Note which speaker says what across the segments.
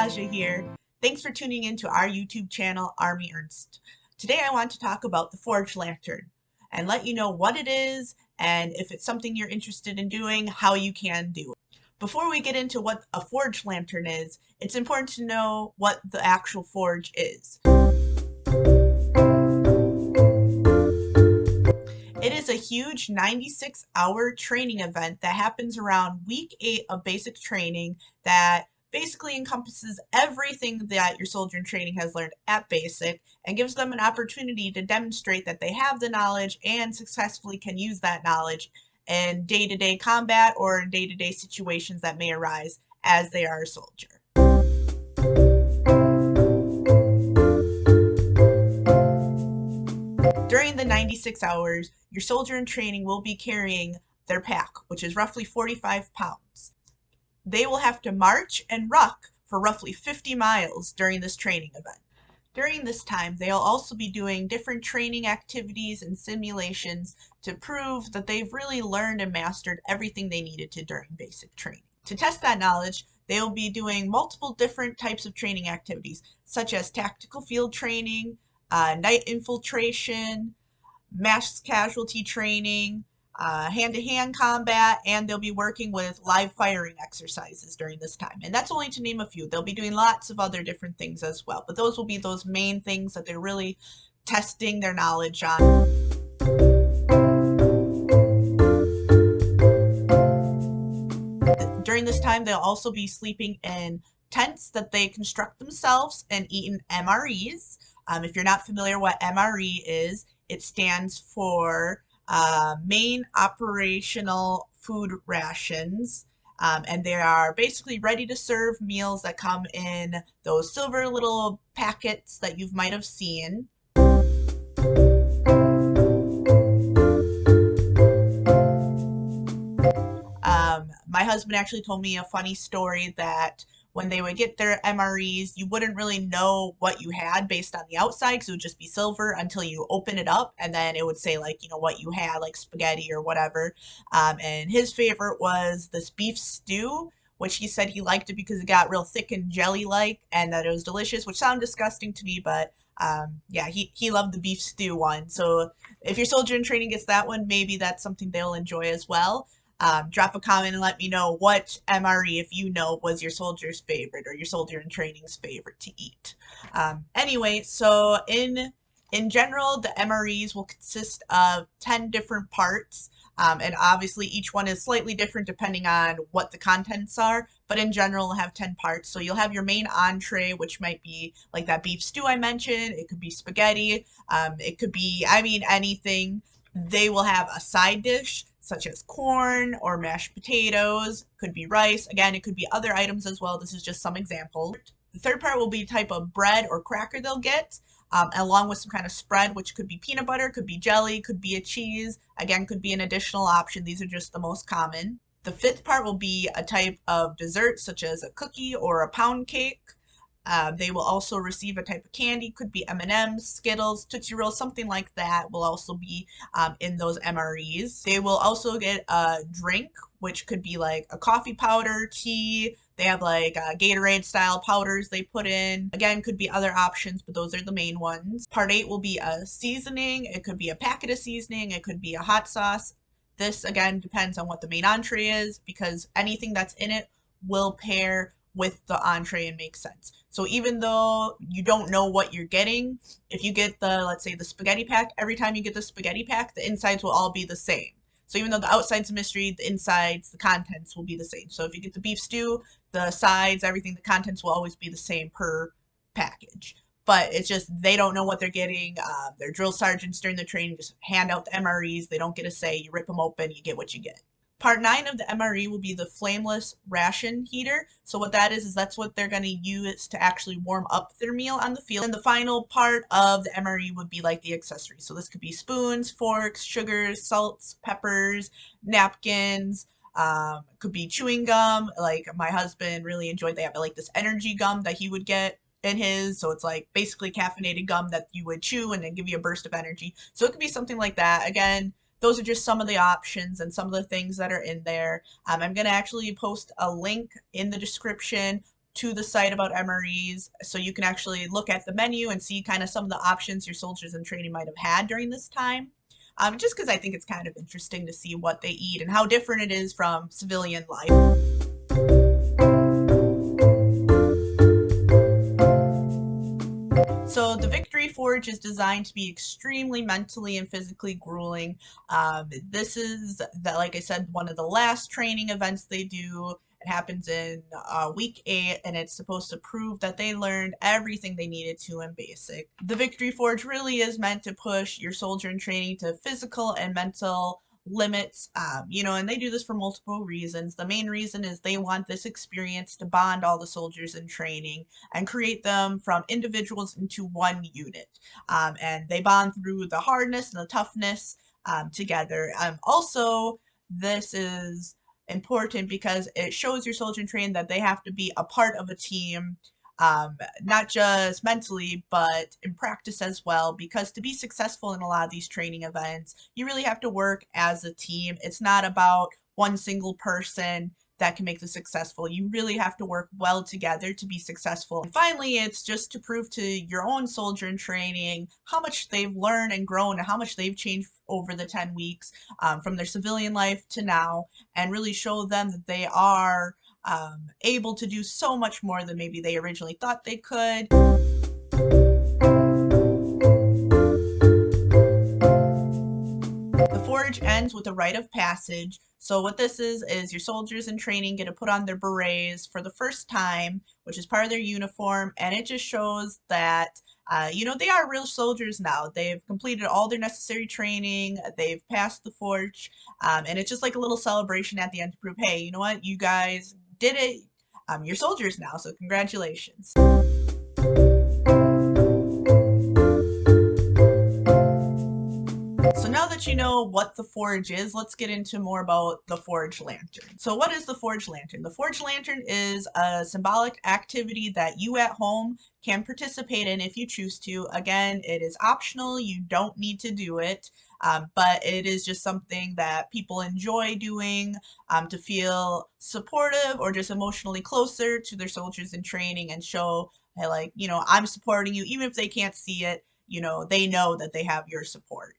Speaker 1: Natasha here. Thanks for tuning in to our YouTube channel, Army Ernst. Today I want to talk about the Forge Lantern and let you know what it is and if it's something you're interested in doing, how you can do it. Before we get into what a Forge Lantern is, it's important to know what the actual forge is. It is a huge 96-hour training event that happens around week 8 of basic training that basically encompasses everything that your soldier in training has learned at basic and gives them an opportunity to demonstrate that they have the knowledge and successfully can use that knowledge in day-to-day combat or in day-to-day situations that may arise as they are a soldier. During the 96 hours, your soldier in training will be carrying their pack, which is roughly 45 pounds. They will have to march and ruck for roughly 50 miles during this training event. During this time, they'll also be doing different training activities and simulations to prove that they've really learned and mastered everything they needed to during basic training. To test that knowledge, they will be doing multiple different types of training activities, such as tactical field training, night infiltration, mass casualty training, hand-to-hand combat, and they'll be working with live firing exercises during this time. And that's only to name a few. They'll be doing lots of other different things as well, but those will be those main things that they're really testing their knowledge on. During this time, they'll also be sleeping in tents that they construct themselves and eating MREs. If you're not familiar what MRE is, it stands for Main Operational Food Rations, and they are basically ready to serve meals that come in those silver little packets that you might have seen. My husband actually told me a funny story that when they would get their MREs, you wouldn't really know what you had based on the outside because it would just be silver until you open it up, and then it would say like, you know, what you had, like spaghetti or whatever. And his favorite was this beef stew, which he said he liked it because it got real thick and jelly-like and that it was delicious, which sounded disgusting to me, but yeah, he loved the beef stew one. So if your soldier in training gets that one, maybe that's something they'll enjoy as well. Drop a comment and let me know what MRE, if you know, was your soldier's favorite or your soldier in training's favorite to eat. Anyway, so in general, the MREs will consist of 10 different parts, and obviously each one is slightly different depending on what the contents are, but in general, it'll have 10 parts. So you'll have your main entree, which might be like that beef stew I mentioned. It could be spaghetti. It could be, I mean, anything. They will have a side dish, such as corn or mashed potatoes, could be rice. Again, it could be other items as well. This is just some examples. The third part will be a type of bread or cracker they'll get, along with some kind of spread, which could be peanut butter, could be jelly, could be a cheese. Again, could be an additional option. These are just the most common. The fifth part will be a type of dessert, such as a cookie or a pound cake. They will also receive a type of candy, could be M&Ms, Skittles, Tootsie Rolls, something like that will also be in those MREs. They will also get a drink, which could be like a coffee powder, tea. They have like Gatorade style powders they put in. Again, could be other options, but those are the main ones. Part 8 will be a seasoning. It could be a packet of seasoning. It could be a hot sauce. This, again, depends on what the main entree is because anything that's in it will pair with the entree and make sense. So even though you don't know what you're getting, if you get the, let's say the spaghetti pack, every time you get the spaghetti pack, the insides will all be the same. So even though the outside's a mystery, the insides, the contents will be the same. So if you get the beef stew, the sides, everything, the contents will always be the same per package. But it's just they don't know what they're getting. Their drill sergeants during the training just hand out the MREs. They don't get a say. You rip them open, you get what you get. Part 9 of the MRE will be the Flameless ration heater. So what that is that's what they're going to use to actually warm up their meal on the field. And the final part of the MRE would be like the accessories. So this could be spoons, forks, sugars, salts, peppers, napkins, could be chewing gum. Like my husband really enjoyed, they have like this energy gum that he would get in his, so it's like basically caffeinated gum that you would chew and then give you a burst of energy. So it could be something like that. Again, those are just some of the options and some of the things that are in there. I'm going to actually post a link in the description to the site about MREs, so you can actually look at the menu and see kind of some of the options your soldiers in training might have had during this time. Just because I think it's kind of interesting to see what they eat and how different it is from civilian life. So the Victory Forge is designed to be extremely mentally and physically grueling. This is, like I said, one of the last training events they do. It happens in week 8, and it's supposed to prove that they learned everything they needed to in basic. The Victory Forge really is meant to push your soldier in training to physical and mental limits, and they do this for multiple reasons. The main reason is they want this experience to bond all the soldiers in training and create them from individuals into one unit. And they bond through the hardness and the toughness together. Also, this is important because it shows your soldier in training that they have to be a part of a team, not just mentally, but in practice as well, because to be successful in a lot of these training events, you really have to work as a team. It's not about one single person that can make this successful. You really have to work well together to be successful. And finally, it's just to prove to your own soldier in training how much they've learned and grown and how much they've changed over the 10 weeks from their civilian life to now, and really show them that they are able to do so much more than maybe they originally thought they could. The forge ends with a rite of passage. So what this is your soldiers in training get to put on their berets for the first time, which is part of their uniform, and it just shows that they are real soldiers now. They've completed all their necessary training, they've passed the forge, and it's just like a little celebration at the end to prove, hey, you know what, you guys did it. You're soldiers now, so congratulations. So now that you know what the forge is, let's get into more about the forge lantern. So what is the forge lantern? The forge lantern is a symbolic activity that you at home can participate in if you choose to. Again, it is optional. You don't need to do it. But it is just something that people enjoy doing to feel supportive or just emotionally closer to their soldiers in training and show, hey, like, I'm supporting you. Even if they can't see it, they know that they have your support.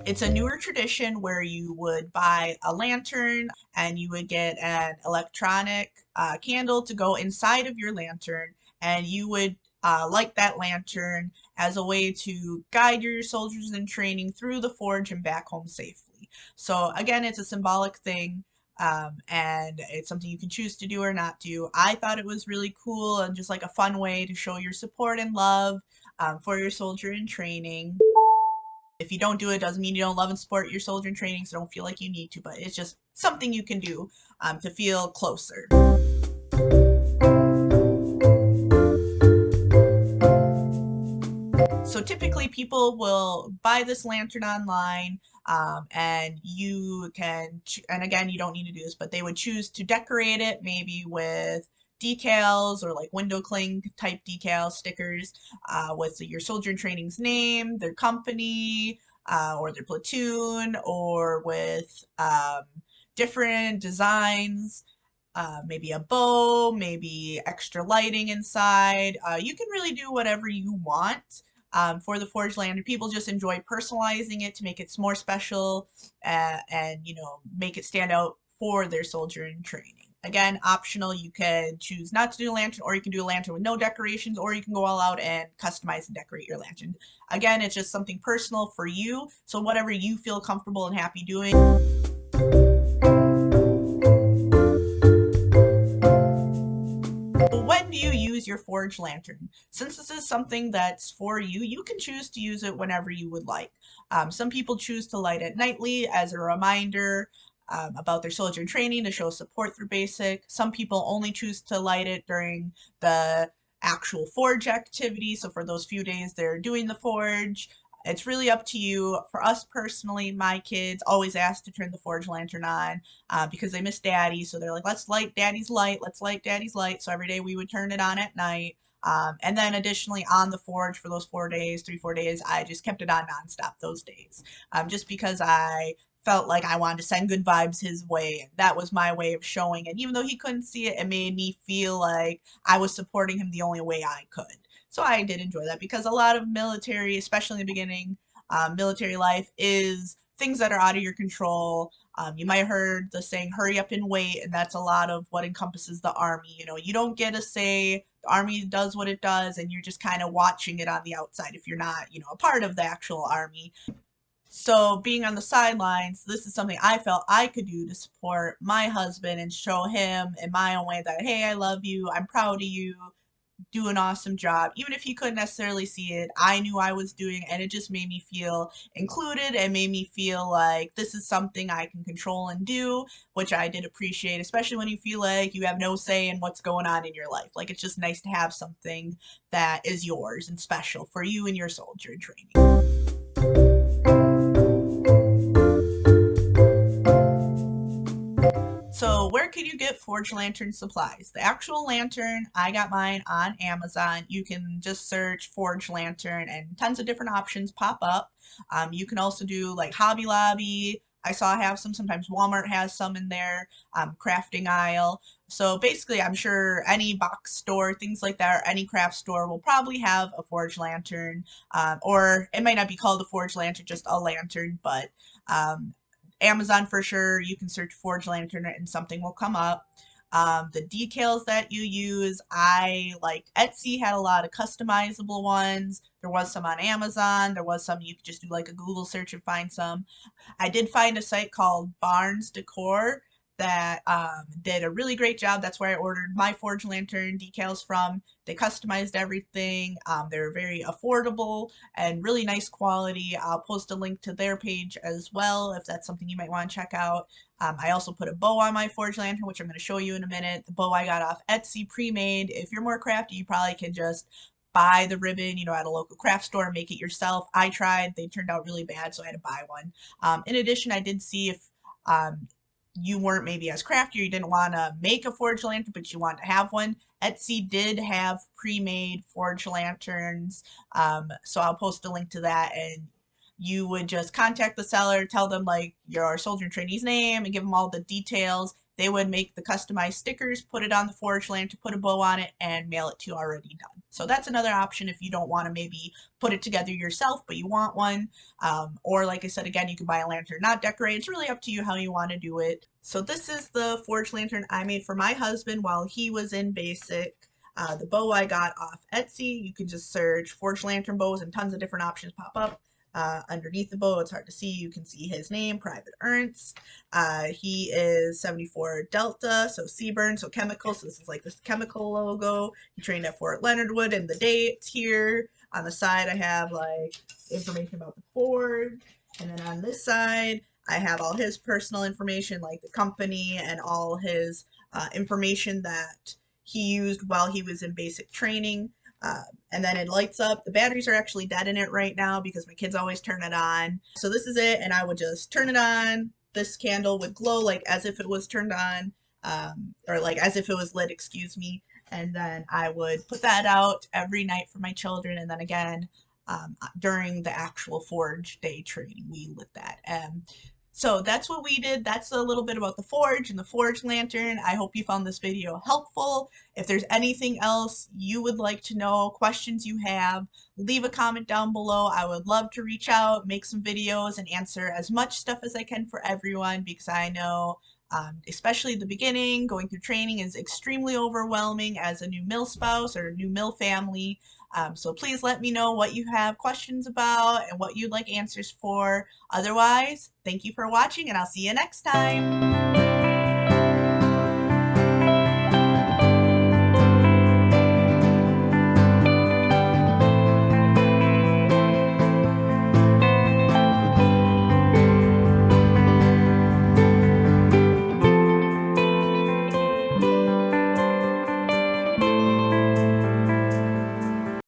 Speaker 1: It's a newer tradition where you would buy a lantern and you would get an electronic candle to go inside of your lantern, and you would light that lantern as a way to guide your soldiers in training through the forge and back home safely. So again, it's a symbolic thing. And it's something you can choose to do or not do. I thought it was really cool and just like a fun way to show your support and love for your soldier in training. If you don't do it, doesn't mean you don't love and support your soldier in training, so don't feel like you need to, but it's just something you can do to feel closer. So typically people will buy this lantern online, and you can, and again, you don't need to do this, but they would choose to decorate it maybe with decals or like window cling type decal stickers with your soldier in training's name, their company, or their platoon, or with different designs. Maybe a bow, maybe extra lighting inside. You can really do whatever you want for the forge lantern. People just enjoy personalizing it to make it more special and make it stand out for their soldier in training. Again, optional. You can choose not to do a lantern, or you can do a lantern with no decorations, or you can go all out and customize and decorate your lantern. Again, it's just something personal for you, so whatever you feel comfortable and happy doing. When do you use your forge lantern? Since this is something that's for you, you can choose to use it whenever you would like. Some people choose to light it nightly as a reminder about their soldier in training to show support through basic. Some people only choose to light it during the actual forge activity. So for those few days they're doing the forge, it's really up to you. For us personally, my kids always ask to turn the forge lantern on because they miss daddy. So they're like, let's light daddy's light. Let's light daddy's light. So every day we would turn it on at night. And then additionally on the forge for those 4 days, 3-4 days, I just kept it on nonstop those days. Just because I felt like I wanted to send good vibes his way. And that was my way of showing it. Even though he couldn't see it, it made me feel like I was supporting him the only way I could. So I did enjoy that because a lot of military, especially in the beginning, military life is things that are out of your control. You might have heard the saying, hurry up and wait, and that's a lot of what encompasses the Army. You know, you don't get to say the Army does what it does, and you're just kind of watching it on the outside if you're not, you know, a part of the actual Army. So being on the sidelines, this is something I felt I could do to support my husband and show him in my own way that, hey, I love you, I'm proud of you, do an awesome job. Even if he couldn't necessarily see it, I knew I was doing it, and it just made me feel included and made me feel like this is something I can control and do, which I did appreciate, especially when you feel like you have no say in what's going on in your life. Like, it's just nice to have something that is yours and special for you and your soldier in training. So where could you get forged lantern supplies? The actual lantern, I got mine on Amazon. You can just search forged lantern and tons of different options pop up. You can also do like Hobby Lobby. I saw have some. Sometimes Walmart has some in their crafting aisle. So basically, I'm sure any box store, things like that, or any craft store will probably have a forged lantern. Or it might not be called a forged lantern, just a lantern, but um, Amazon for sure. You can search Forge Lantern and something will come up. The details that you use, I like Etsy had a lot of customizable ones. There was some on Amazon. There was some you could just do like a Google search and find some. I did find a site called Barnes Decor that did a really great job. That's where I ordered my Forge Lantern decals from. They customized everything. They were very affordable and really nice quality. I'll post a link to their page as well if that's something you might want to check out. I also put a bow on my Forge Lantern, which I'm going to show you in a minute. The bow I got off Etsy pre-made. If you're more crafty, you probably can just buy the ribbon, you know, at a local craft store and make it yourself. I tried. They turned out really bad, so I had to buy one. In addition, I did see if you weren't maybe as crafty or you didn't want to make a forged lantern, but you want to have one. Etsy did have pre-made forged lanterns, so I'll post a link to that, and you would just contact the seller, tell them like your soldier trainee's name, and give them all the details. They would make the customized stickers, put it on the forged lantern, put a bow on it, and mail it to you already done. So that's another option if you don't want to maybe put it together yourself, but you want one. Or like I said, again, you can buy a lantern, not decorate. It's really up to you how you want to do it. So this is the forged lantern I made for my husband while he was in basic. The bow I got off Etsy. You can just search forged lantern bows and tons of different options pop up. Underneath the bow, it's hard to see. You can see his name, Private Ernst. He is 74 Delta, so Seaburn, so chemical. So this is like this chemical logo. He trained at Fort Leonard Wood, and the dates here. On the side, I have like information about the forge, and then on this side, I have all his personal information, like the company and all his information that he used while he was in basic training. And then it lights up. The batteries are actually dead in it right now because my kids always turn it on. So this is it, and I would just turn it on. This candle would glow like as if it was turned on, or like as if it was lit, excuse me. And then I would put that out every night for my children, and then again during the actual Forge Day training, we lit that. So that's what we did. That's a little bit about the Forge and the Forge Lantern. I hope you found this video helpful. If there's anything else you would like to know, questions you have, leave a comment down below. I would love to reach out, make some videos, and answer as much stuff as I can for everyone, because I know especially the beginning, going through training is extremely overwhelming as a new mill spouse or a new mill family. So please let me know what you have questions about and what you'd like answers for. Otherwise, thank you for watching, and I'll see you next time.